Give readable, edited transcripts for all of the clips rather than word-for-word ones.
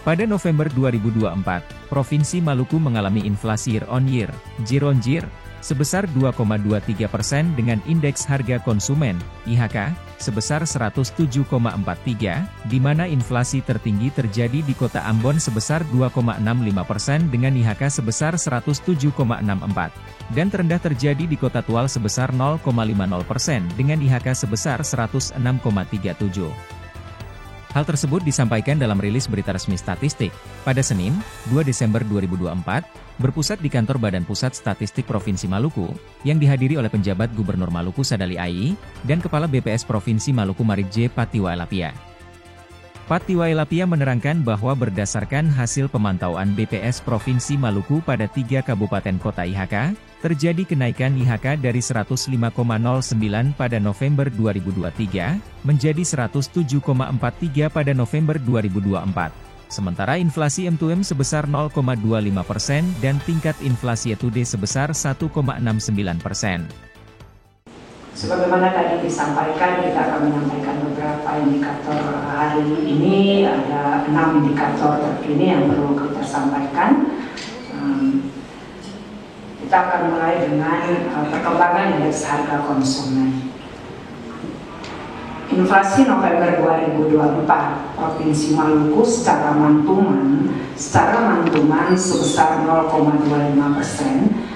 Pada November 2024, Provinsi Maluku mengalami inflasi year-on-year, sebesar 2,23% dengan indeks harga konsumen, IHK, sebesar 107,43, di mana inflasi tertinggi terjadi di Kota Ambon sebesar 2,65% dengan IHK sebesar 107,64, dan terendah terjadi di Kota Tual sebesar 0,50% dengan IHK sebesar 106,37. Hal tersebut disampaikan dalam rilis berita resmi statistik, pada Senin, 2 Desember 2024, berpusat di kantor Badan Pusat Statistik Provinsi Maluku, yang dihadiri oleh penjabat Gubernur Maluku Sadali Ai, dan Kepala BPS Provinsi Maluku Marib J. Patiwailapia. Patiwailapia menerangkan bahwa berdasarkan hasil pemantauan BPS Provinsi Maluku pada 3 kabupaten kota IHK, terjadi kenaikan IHK dari 105,09 pada November 2023, menjadi 107,43 pada November 2024. Sementara inflasi M2M sebesar 0,25% dan tingkat inflasi year-to-date sebesar 1,69%. Sebagaimana tadi disampaikan, kita akan menyampaikan beberapa indikator hari ini. Ada 6 indikator terkini yang perlu kita sampaikan. Kita akan mulai dengan perkembangan indeks harga konsumen. Inflasi November 2024 Provinsi Maluku secara mantuman sebesar 0,25%.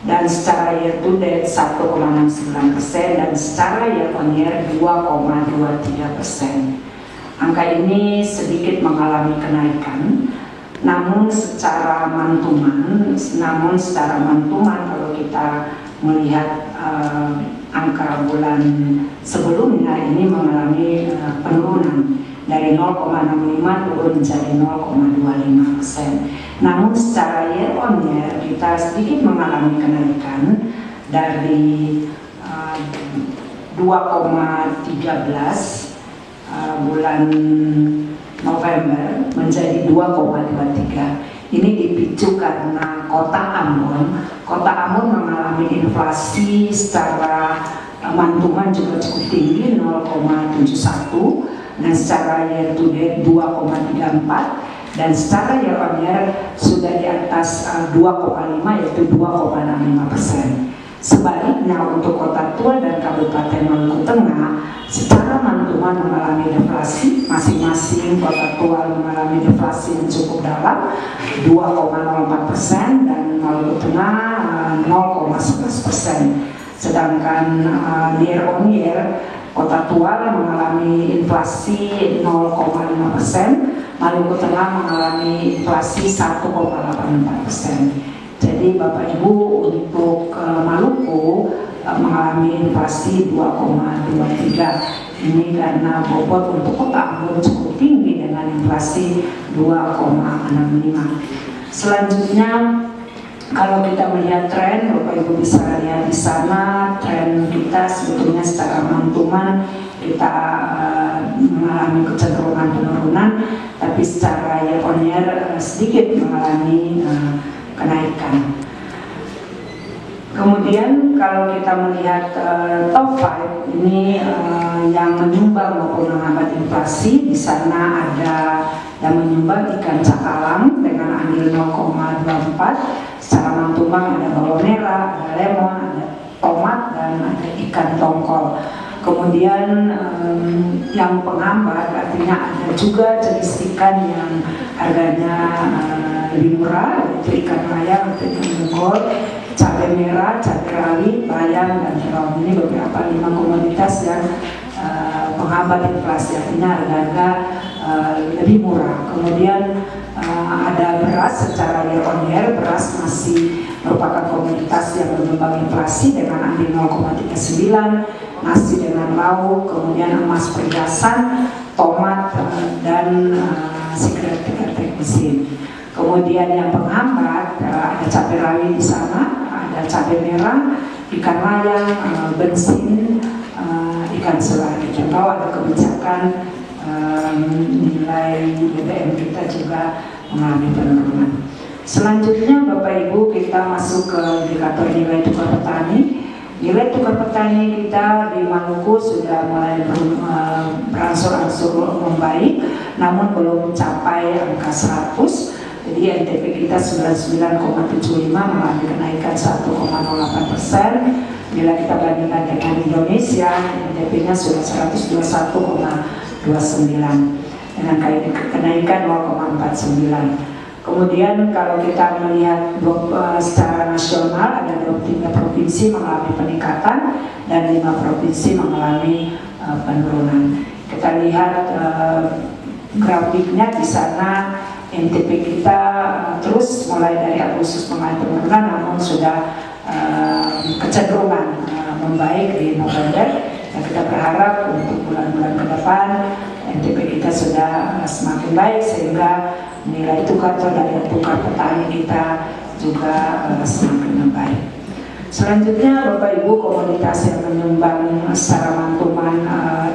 Dan secara year to date 1,69% dan secara year on year 2,23%. Angka ini sedikit mengalami kenaikan, namun secara mantuman kalau kita melihat angka bulan sebelumnya ini mengalami penurunan dari 0,65 turun menjadi 0,25%. Namun secara year on year kita sedikit mengalami kenaikan dari 2,13 bulan November menjadi 2,23. Ini dipicu karena Kota Ambon mengalami inflasi secara mantuman juga cukup tinggi 0,71 dan secara year to date 2,34. Dan secara year on year sudah di atas 2,5 yaitu 2,65%. Sebaliknya untuk Kota Tual dan Kabupaten Maluku Tengah secara mantuman mengalami deflasi, masing-masing Kota Tual mengalami deflasi yang cukup dalam 2,04% dan Maluku Tengah 0,11%. Sedangkan year on year Kota Tual mengalami inflasi 0,5%, Maluku Tengah mengalami inflasi 1,84%. Jadi Bapak Ibu untuk Maluku mengalami inflasi 2,23. Ini karena bobot untuk Kota Ambon cukup tinggi dengan inflasi 2,65. Selanjutnya kalau kita melihat tren, Bapak Ibu bisa lihat di sana tren kita sebetulnya secara mantuman kita mengalami kecenderungan penurunan, tapi secara year on year sedikit mengalami kenaikan. Kemudian kalau kita melihat top 5 ini yang menyumbang maupun menghambat inflasi, di sana ada yang menyumbang ikan cakalang dengan andil 0,24. Secara mantuman ada bawang merah, ada lemon, ada tomat, dan ada ikan tongkol. Kemudian yang penghambat artinya ada juga jenis ikan yang harganya lebih murah, yaitu ikan layang atau ikan bunggol, cabai merah, cabai rawit, bayam, dan terong. Ini beberapa 5 komoditas yang penghambat inflasi, artinya harga lebih murah. Kemudian ada beras secara year on year, beras masih merupakan komoditas yang menyumbang inflasi dengan andil 0,39, nasi dengan lauk, kemudian emas perhiasan, tomat, dan sigaret mesin. Kemudian yang penghambat ada cabai rawit di sana, ada cabai merah, ikan layang, bensin, ikan selari. Contoh ada kebijakan nilai BBM kita juga mengalami penurunan. Selanjutnya Bapak Ibu kita masuk ke indikator nilai tukar petani. Nilai tukar petani kita di Maluku sudah mulai berangsur-angsur membaik, namun belum mencapai angka 100. Jadi NTP kita 99,75 mengalami kenaikan 1,08%. Bila kita bandingkan dengan Indonesia, NTP-nya sudah 121,29 dengan kenaikan 0,49. Kemudian kalau kita melihat secara nasional, ada 23 provinsi mengalami peningkatan dan 5 provinsi mengalami penurunan. Kita lihat grafiknya di sana, NTP kita terus mulai dari Agustus mengalami penurunan, namun sudah kecenderungan membaik di November. Dan kita berharap untuk bulan-bulan ke depan NTP kita sudah semakin baik, sehingga nilai tukar atau daya tukar petani kita juga semakin membaik. Selanjutnya, Bapak Ibu, komoditas yang menyumbang secara mantuman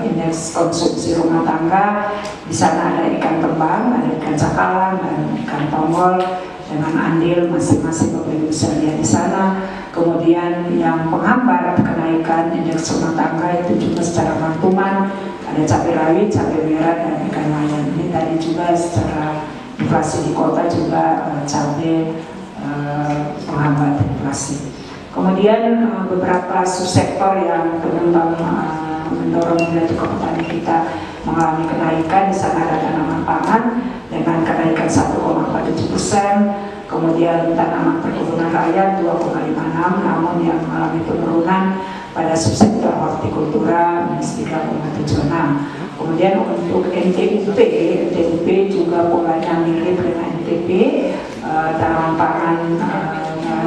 indeks konsumsi rumah tangga, di sana ada ikan tembang, ada ikan cakalang, dan ikan tongol dengan andil masing-masing. Bapak Ibu bisa lihat di sana. Kemudian yang penghambat kenaikan indeks rumah tangga itu juga secara mantuman, ada cabai rawit, cabai merah, dan ikan layang. Ini tadi juga secara inflasi di kota juga cabai penghambat inflasi. Kemudian beberapa subsektor yang penyumbang mendorong nilai tukar petani kita mengalami kenaikan. Di sana ada tanaman pangan dengan kenaikan 1,47%. Kemudian tanaman perkebunan rakyat 2,56, namun yang mengalami penurunan pada subsektor hortikultura minus 3,76. Kemudian untuk NTUP juga polanya mirip dengan NTP, tanaman pangan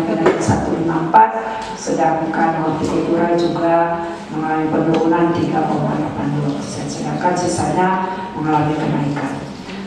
kenaikan 154, sedangkan hortikultura juga mengalami penurunan 3,82%, sedangkan sisanya mengalami kenaikan.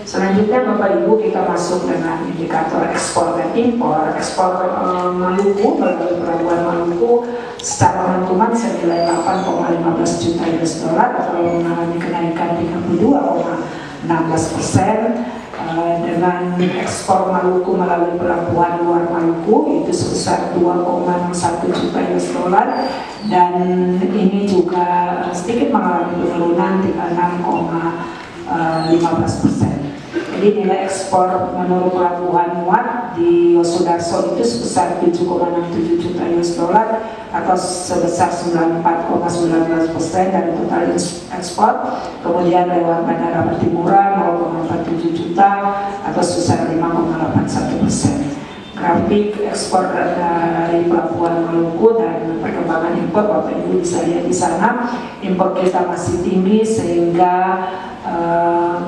Selanjutnya, Bapak Ibu, kita masuk dengan indikator ekspor dan impor. Ekspor Maluku melalui Pelabuhan Maluku secara mantuman senilai 8,15 juta US dollar atau mengalami kenaikan 32,16%. Dengan ekspor Maluku melalui pelabuhan luar Maluku itu sebesar 2,61 juta US dollar, dan ini juga sedikit mengalami penurunan 36,15%. Jadi nilai ekspor menurut pelabuhan muat di Yosudarso itu sebesar 7,67 juta US dollar atau sebesar 94,19% dari total ekspor. Kemudian lewat Bandara Patimura 0,47 juta atau sebesar 5,81%. Grafik ekspor dari pelabuhan Maluku dan perkembangan impor, Bapak Ibu bisa lihat di sana. Impor kita masih tinggi sehingga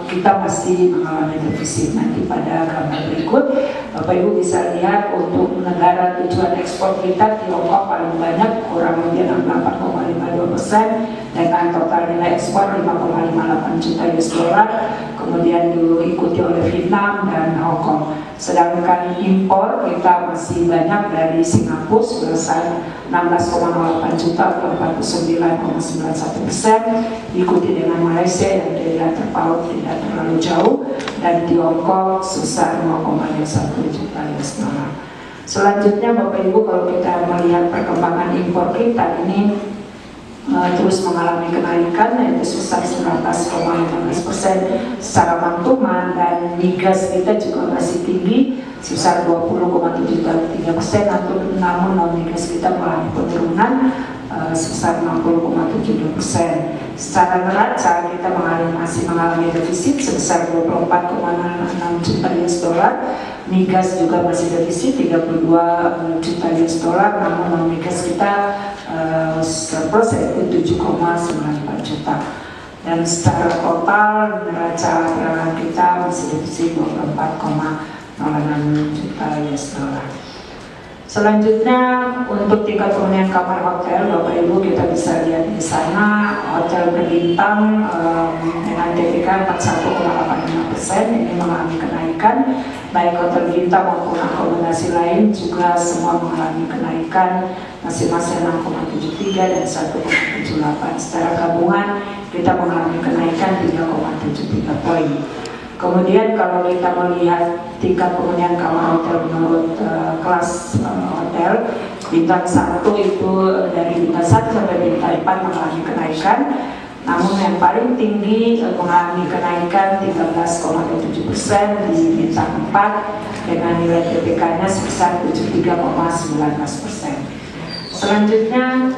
kita masih mengalami defisit. Nanti pada gambar berikut Bapak Ibu bisa lihat untuk negara tujuan ekspor kita, Tiongkok paling banyak, kurang lebih 68,52% dengan total nilai ekspor 5,58 juta US dollar. Kemudian diikuti oleh Vietnam dan Hong Kong. Sedangkan impor kita masih banyak dari Singapura sebesar 16,08 juta atau 49,91%, diikuti dengan Malaysia yang tidak terpaut tidak terlalu jauh, dan Tiongkok sebesar 0,1 juta US dollar. Selanjutnya, Bapak Ibu, kalau kita melihat perkembangan impor kita ini terus mengalami kenaikan, yaitu sebesar 19,15% secara mantuman, dan migas kita juga masih tinggi sebesar 20,73%, namun non migas kita mengalami penurunan sebesar 60,72%. Secara neraca kita masih mengalami defisit sebesar 24,6 juta US dollar. Migas juga masih defisit 32 juta US dollar, namun non migas kita surplus yaitu 7,94 juta. Dan secara total neraca perdagangan kita masih defisit 24,06 juta US dollar. Selanjutnya, untuk tingkat hunian kamar hotel, Bapak Ibu kita bisa lihat di sana. Hotel berbintang dengan TPK 41,85% ini mengalami kenaikan. Baik hotel bintang maupun akomodasi lain juga semua mengalami kenaikan, masing-masing 6,73 dan 1,78. Secara gabungan kita mengalami kenaikan 3,73 poin. Kemudian kalau kita melihat tingkat penghunian kamar hotel menurut kelas hotel, Bintang 1 itu dari bintang 1 sampai bintang 4 mengalami kenaikan, namun yang paling tinggi mengalami kenaikan 13,7% di bintang 4 dengan nilai PPK-nya sebesar 73,19%. Selanjutnya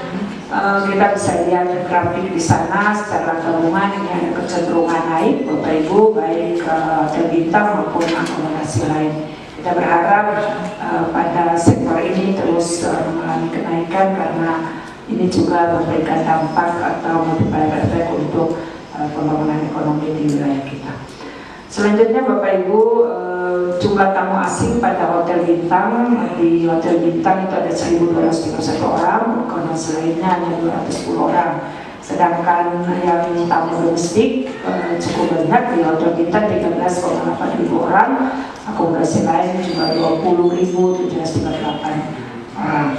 kita bisa lihat grafik di sana secara gabungan ini ada kecenderungan naik Bapak Ibu, baik hotel bintang maupun akomodasi lain. Kita berharap pada sektor ini terus mengalami kenaikan karena ini juga memberikan dampak atau multiplier effect untuk pembangunan ekonomi di wilayah kita. Selanjutnya Bapak Ibu, jumlah tamu asing pada hotel bintang, di hotel bintang itu ada 1.251 orang, akomodasi lainnya hanya 210 orang. Sedangkan yang tamu domestik cukup banyak, di hotel bintang 13,8 ribu orang, akomodasi lain juga 20.738 orang.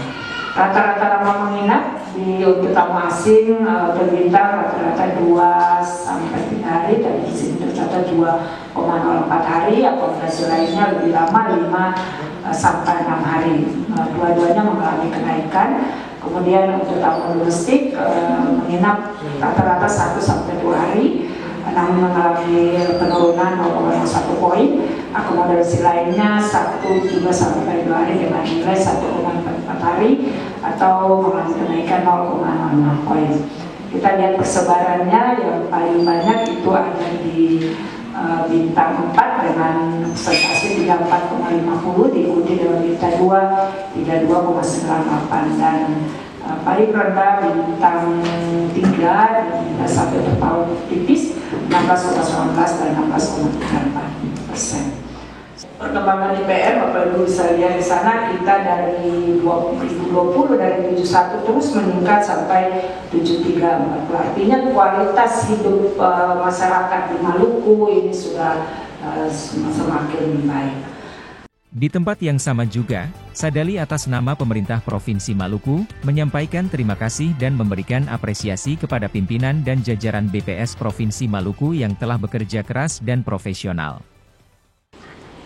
Rata-rata lama menginap untuk tamu asing hotel bintang rata-rata 2 sampai 3 hari, dan di sini tercatat 2,04 hari, akomodasi lainnya lebih lama 5 sampai 6 hari. Dua-duanya mengalami kenaikan. Kemudian untuk tamu domestik menginap rata-rata 1 sampai 2 hari, namun mengalami penurunan 0,1 poin. Akomodasi lainnya 1 juga sampai 2 hari dengan nilai 1,44 hari atau mengalami kenaikan 0,06 poin. Kita lihat persebarannya, yang paling banyak itu ada di bintang 4 dengan persentase 34,50, diikuti dengan bintang 2 32,98, dan paling rendah bintang 3 dan sampai terpaut tipis 16,19 dan 16,34%. Perkembangan IPR Bapak Ibu bisa lihat di sana, kita dari 2020 dari 71 terus meningkat sampai 73. Artinya kualitas hidup masyarakat di Maluku ini sudah semakin baik. Di tempat yang sama juga, Sadali atas nama pemerintah Provinsi Maluku, menyampaikan terima kasih dan memberikan apresiasi kepada pimpinan dan jajaran BPS Provinsi Maluku yang telah bekerja keras dan profesional.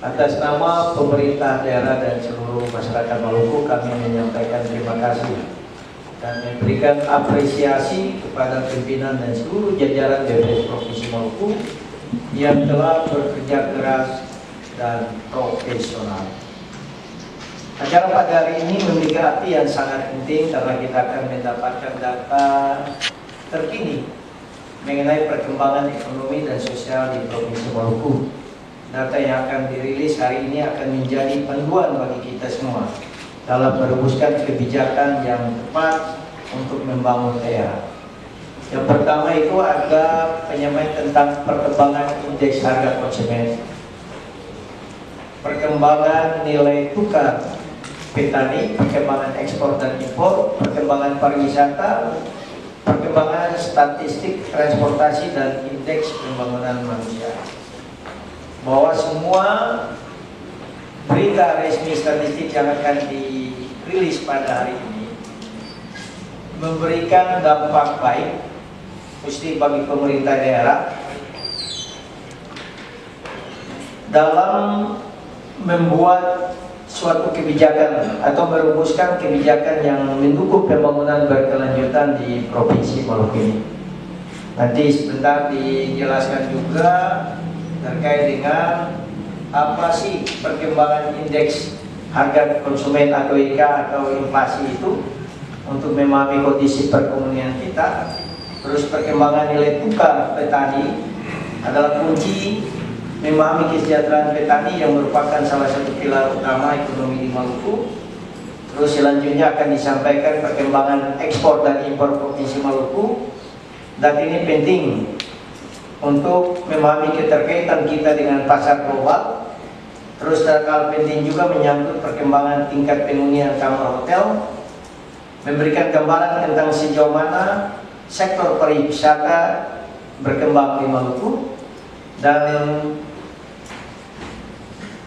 Atas nama pemerintah daerah dan seluruh masyarakat Maluku, kami menyampaikan terima kasih dan memberikan apresiasi kepada pimpinan dan seluruh jajaran BPS Provinsi Maluku yang telah bekerja keras dan profesional. Acara pada hari ini memiliki arti yang sangat penting karena kita akan mendapatkan data terkini mengenai perkembangan ekonomi dan sosial di Provinsi Maluku. Data yang akan dirilis hari ini akan menjadi panduan bagi kita semua dalam merumuskan kebijakan yang tepat untuk membangun daerah. Yang pertama itu ada penyampaian tentang perkembangan indeks harga konsumen, perkembangan nilai tukar petani, perkembangan ekspor dan impor, perkembangan pariwisata, perkembangan statistik transportasi, dan indeks pembangunan manusia. Bahwa semua berita resmi statistik yang akan dirilis pada hari ini memberikan dampak baik khususnya bagi pemerintah daerah dalam membuat suatu kebijakan atau merumuskan kebijakan yang mendukung pembangunan berkelanjutan di Provinsi Maluku ini. Nanti sebentar dijelaskan juga terkait dengan apa sih perkembangan indeks harga konsumen atau IK atau inflasi itu untuk memahami kondisi perekonomian kita. Terus perkembangan nilai tukar petani adalah kunci memahami kesejahteraan petani yang merupakan salah satu pilar utama ekonomi di Maluku. Terus selanjutnya akan disampaikan perkembangan ekspor dan impor Provinsi Maluku. Dan ini penting untuk memahami keterkaitan kita dengan pasar global. Terus terkait penting juga menyangkut perkembangan tingkat penghunian kamar hotel, memberikan gambaran tentang sejauh mana sektor pariwisata berkembang di Maluku. Dan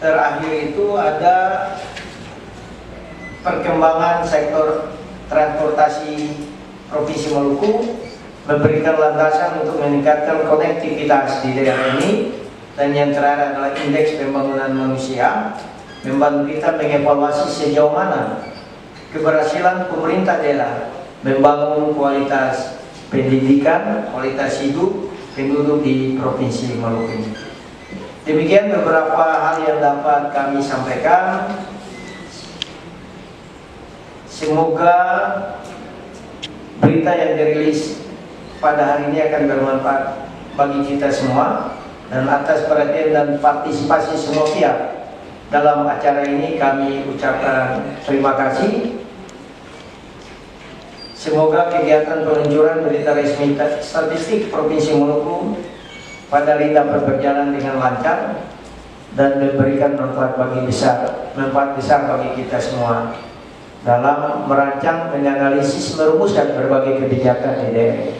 terakhir itu ada perkembangan sektor transportasi Provinsi Maluku, memberikan landasan untuk meningkatkan konektivitas di daerah ini. Dan yang terakhir adalah indeks pembangunan manusia, membantu kita mengevaluasi sejauh mana keberhasilan pemerintah daerah membangun kualitas pendidikan, kualitas hidup penduduk di Provinsi Maluku ini. Demikian beberapa hal yang dapat kami sampaikan. Semoga berita yang dirilis pada hari ini akan bermanfaat bagi kita semua, dan atas perhatian dan partisipasi semua pihak dalam acara ini kami ucapkan terima kasih. Semoga kegiatan peluncuran berita resmi statistik Provinsi Maluku pada hari dapat berjalan dengan lancar dan memberikan manfaat besar bagi kita semua dalam merancang, menganalisis, merumuskan berbagai kebijakan di daerah.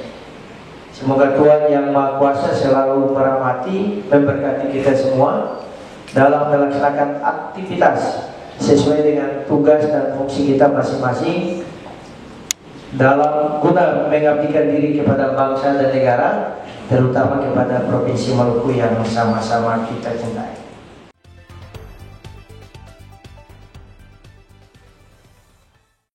Semoga Tuhan Yang Maha Kuasa selalu merahmati, memberkati kita semua dalam melaksanakan aktivitas sesuai dengan tugas dan fungsi kita masing-masing dalam guna mengabdikan diri kepada bangsa dan negara, terutama kepada Provinsi Maluku yang sama-sama kita cintai.